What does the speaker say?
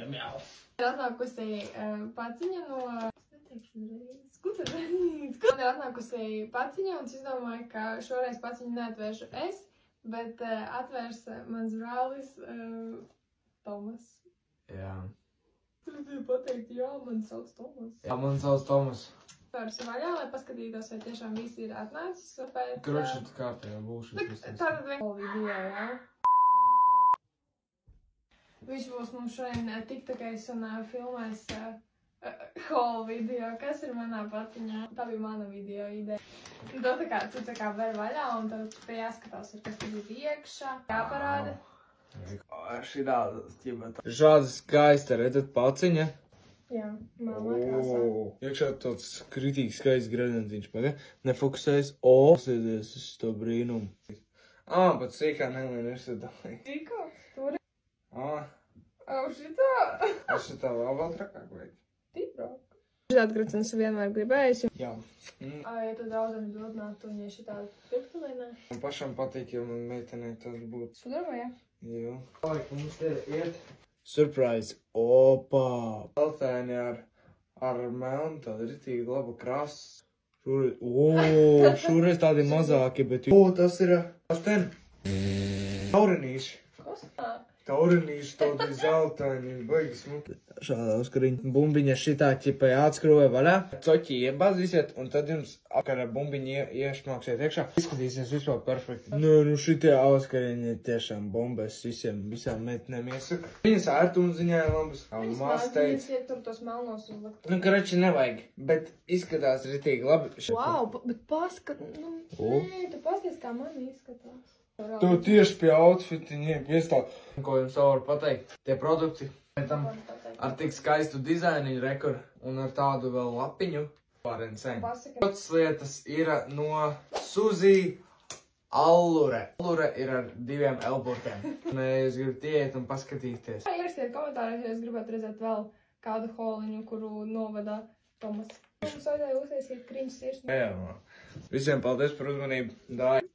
Miau. Ir atnākusi paciņa no... Man ir atnākusi paciņa, un es izdomāju, ka šoreiz paciņu neatvēršu es, bet atvērs mans brālis Tomas. Jā. Tu gribi pateikt, jā, man sauc Tomas. Jā, man sauc Tomas. Pāris vaļā, lai paskatītos, vai tiešām visi ir atnācis pēc... Kroši, tu kārtējā būšu. Tātad video, jā. Viņš būs mums šodien tiktakais un filmēs haul video, kas ir manā paciņā. Tā bija mana video ideja. Tu tā kā ver vaļā un tad te jāskatās, kas tur ir iekšā, jāparāda. Šāda skaista, redzat, paciņa? Jā, mamā krāsā. Iekšā tāds kritīgi skaists granatiņš, paga? Nefokusējas. O, sēdies uz to brīnumu. Pat sīkā nelien ir sadalīt. Sīkā? Tur ir? Šitā vēl trakāk vajag. Tīprāk. Šitāt gracens vienmēr gribējusi. Jā. Ja tu daudzam dodnātu un ja šitādu pirktu vai ne? Man pašam patīk, ja man meitenei tas būtu. Sudarba, jā? Jā. Laik, mums te iet. Surprise. Opā. Peltēni ar melnu, tāda ritīgi laba krāsa. Šoreiz tādi mazāki, bet... Tas ir... Tas ten. Taurenīši. Kas? Taurenīši, tādi zeltaini, baigi smuki. Šādā uzkariņa. Bumbiņa šitā ķipai atskroja vaļā. Coķi iebāzīsiet, un tad jums, kad bumbiņi iešmāksiet iekšā, izskatīsies vispār perfekti. Nu šitie auskariņi tiešām bombēs visām meitenēm iesaka. Viņas ērtuma ziņā ir labas. Mās teica. Viņas iet tur tos melnos uzlikt. Nu, karači nevajag, bet izskatās ritīgi labi. Wow, bet paskat, nē, tu pasties, kā man izskatās. Tu tieši pie outfitiņiem piestāv. Ko jums varu pateikt? Tie produkti ar tik skaistu dizainiņu rekur un ar tādu vēl lapiņu. Pārensēm. Pats lietas ir no Suzy Allure. Allure ir ar 2 L-burtiem. Un jūs gribat ieiet un paskatīties. Ierakstiet komentārus, ja jūs gribat redzēt vēl kādu holiņu, kuru novada Tomas. Mums vajadzēja uztaisīt kriņas sirsni. Jā, visiem paldies par uzmanību. Dāj.